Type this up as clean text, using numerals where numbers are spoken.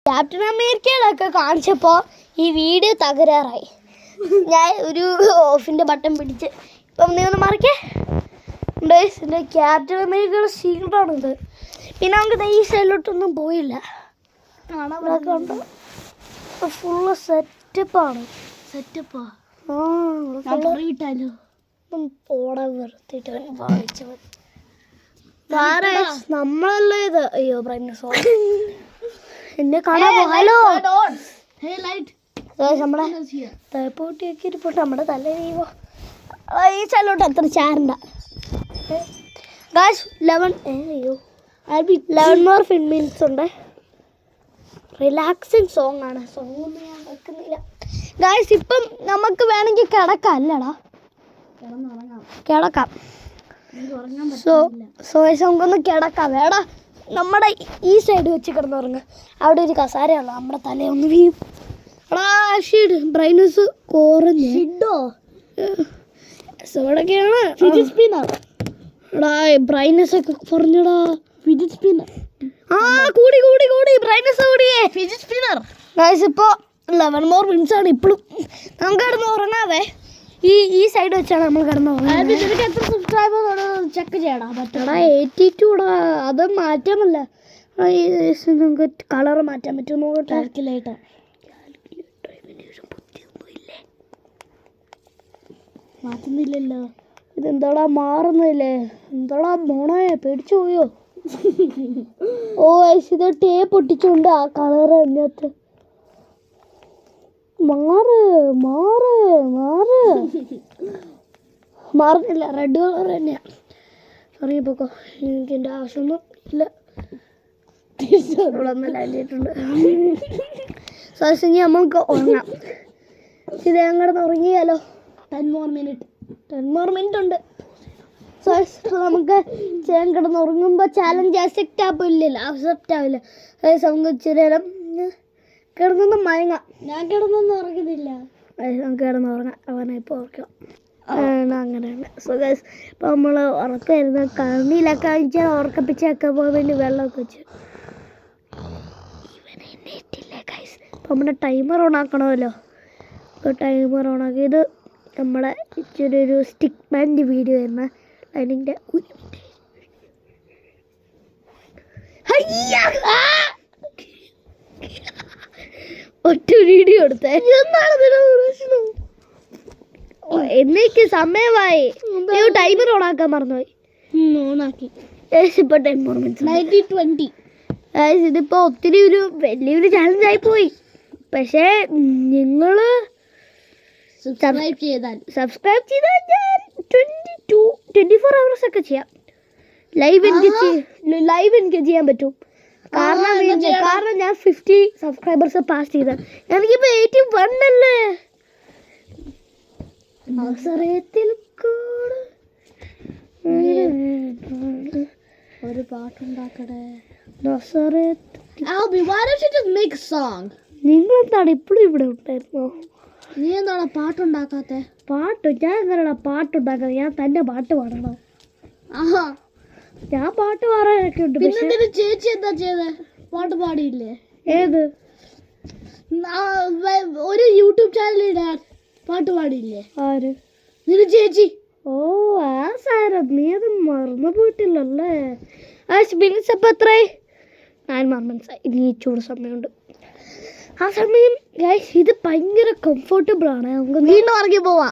Captain അമേരിക്കയിലൊക്കെ കാണിച്ചപ്പോൾ ഈ video തകരാറായി. ഞാൻ ഒരു ഓഫിൻ്റെ ബട്ടൺ പിടിച്ച് ഇപ്പം നീ ഒന്ന് മറിക്കേ എൻ്റെ ക്യാപ്റ്റൻ അമേരിക്കയുടെ ഷീൽഡാണിത്. പിന്നെ നമുക്ക് ഈ സൈഡിലോട്ടൊന്നും പോയില്ല. കണ്ടോ ഫുള്ള് സെറ്റപ്പാണ്. വിട്ടാലോ പോടാ വെറുത്തിട്ട് വായിച്ചവൻ നമ്മളല്ലേ ഇത്. അയ്യോ ബ്രൈറ്റ്നസ് എന്നെ കാണാൻ ഹലോ നമ്മളെ തേപ്പൂട്ടിയൊക്കെ ഇരിപ്പോട്ട് നമ്മുടെ തല ചെയ്യുമോ ഈ സ്ഥലോട്ട് അത്ര ചാരണ്ട. 11 more minutes ഉണ്ട്. റിലാക്സിങ് സോങ് ആണ്. സോങ് ഒന്നും ഞാൻ വെക്കുന്നില്ല ഗായ്സ്. ഇപ്പം നമുക്ക് വേണമെങ്കിൽ കിടക്കാം അല്ലടാ, കിടക്കാം. സോ നമുക്കൊന്ന് കിടക്കാം. വേടാ നമ്മുടെ ഈ സൈഡ് വെച്ച് കിടന്നുറങ്ങുക. അവിടെ ഒരു കസാരയുള്ളൂ, നമ്മുടെ തലയൊന്ന് വീഴും. എടാ ഷീഡ് ബ്രൈറ്റ്നസ് കുറഞ്ഞോ ഇവിടെയൊക്കെയാണ്. എടാ ബ്രൈറ്റ്നസ് ഒക്കെ കുറഞ്ഞടാ. ആ കൂടി ബ്രൈറ്റ്നസ് കൂടിയേ. ഗൈസ് ഇപ്പോൾ 11 more minutes ആണ്. ഇപ്പോഴും നമുക്ക് കിടന്ന് ഉറങ്ങാവേ. ഈ സൈഡ് വെച്ചാണ് നമ്മൾ കിടന്ന് ഉറങ്ങുന്നത്. എത്ര സബ്സ്ക്രൈബർ ചെക്ക് ചെയ്യണം. എടാ 82 അത് മാറ്റാമല്ല. നമുക്ക് കളർ മാറ്റാൻ പറ്റുമോ നോക്കട്ടെ. മാറ്റുന്നില്ലല്ലോ. ഇതെന്താടാ മാറുന്നില്ലേ? എന്താടാ മോണേ പേടിച്ചു പോയോ? ഓ ഇത് ടേപ്പ് ഒട്ടിച്ചുകൊണ്ട് ആ കളർ അതിനകത്ത് മാറുന്നില്ല. റെഡ് കളർ തന്നെയാണ്. സോറി പോക്കോ, എനിക്ക് എൻ്റെ ആവശ്യമൊന്നും ഇല്ല. ഒന്ന് ലാൻഡിയിട്ടുണ്ട്. സോസിങ്ങി നമുക്ക് ഉറങ്ങാം. ഇത് ഞങ്ങളുടെ ഉറങ്ങിയാലോ? 10 more minutes ഉണ്ട്. സോ നമുക്ക് ചെയ്യാൻ കിടന്ന് ഉറങ്ങുമ്പോൾ ചാലഞ്ച് അക്സെപ്റ്റ് ആവില്ല. നമുക്ക് ഇച്ചിരി നേരം കിടന്നൊന്നും മയങ്ങാം. ഞാൻ കിടന്നൊന്നും ഉറങ്ങുന്നില്ല. നമുക്ക് കിടന്ന് ഉറങ്ങാം. അവനെ ഇപ്പോൾ ഉറക്കാം. അങ്ങനെയാണ്. സോ ഗൈസ് ഇപ്പോൾ നമ്മൾ ഉറക്കമായിരുന്നു. കണ്ണിലൊക്കെ വെച്ചാൽ ഉറക്കപ്പിച്ചൊക്കെ പോകാൻ വേണ്ടി വെള്ളമൊക്കെ വെച്ച് ഇവനെ എണ്ണീറ്റില്ലേ ഗൈസ്. ഇപ്പോൾ നമ്മുടെ ടൈമർ ഓൺ ആക്കണമല്ലോ. ഇപ്പോൾ ടൈമർ ഓൺ ആക്കി. ഇത് നമ്മളെ ഇച്ചിരി ഒരു സ്റ്റിക്ക് ബാൻഡ് വീഡിയോ ആയിരുന്നു. അതിൻ്റെ ഒരു മിനിറ്റ് ഒറ്റ വീഡിയോ എടുത്തേ. എന്നേക്ക് സമയമായി. ടൈമർ ഓണാക്കാൻ മറന്നുപോയി. ഓണാക്കി. ഇപ്പോൾ 10 more minutes. 90-20. ഇതിപ്പോൾ ഒത്തിരി ഒരു വലിയൊരു ചാലഞ്ചായി പോയി. പക്ഷേ നിങ്ങൾ സബ്സ്ക്രൈബ് ചെയ്താൽ ഞാൻ 24 hours ഒക്കെ ചെയ്യാം. ലൈവ് എനിക്ക് ചെയ്യാൻ പറ്റും. കാരണം ഞാൻ 50 സബ്സ്ക്രൈബേഴ്സ് പാസ് ചെയ്ത. എനിക്കിപ്പോൾ 81 അല്ലേ. ഒരു പാട്ടുണ്ടാക്കടേ. നിങ്ങളെന്താണ് ഇപ്പോഴും ഇവിടെ ഉണ്ടായിരുന്നോ? നീ എന്താണ് പാട്ടുണ്ടാക്കാത്ത? ഞാൻ എന്താണ് പാട്ടുണ്ടാക്കാതെ? ഞാൻ തന്നെ പാട്ട് പാടണോ? ഞാൻ പാട്ട് പാടാനൊക്കെ ഉണ്ട്. പിന്നെ ചേച്ചി എന്താ ചെയ്തേ? പാട്ട് പാടിയില്ലേ? ഏത് ഒരു യൂട്യൂബ് ചാനലിടാൻ പാട്ട് പാടിയില്ലേ? ആര്? നിന്റെ ചേച്ചി. ഓ ആ സാരം നീ അത് മറന്നു പോയിട്ടില്ലല്ലേ? മിനിറ്റ്സ് അപ്പം എത്രയായി? 9 more minutes. ഇനി ചൂട് സമയമുണ്ട്. ആ സമയം ഇത് ഭയങ്കര കംഫർട്ടബിൾ ആണ്. നമുക്ക് വീണ്ടും ഇറങ്ങി പോവാം.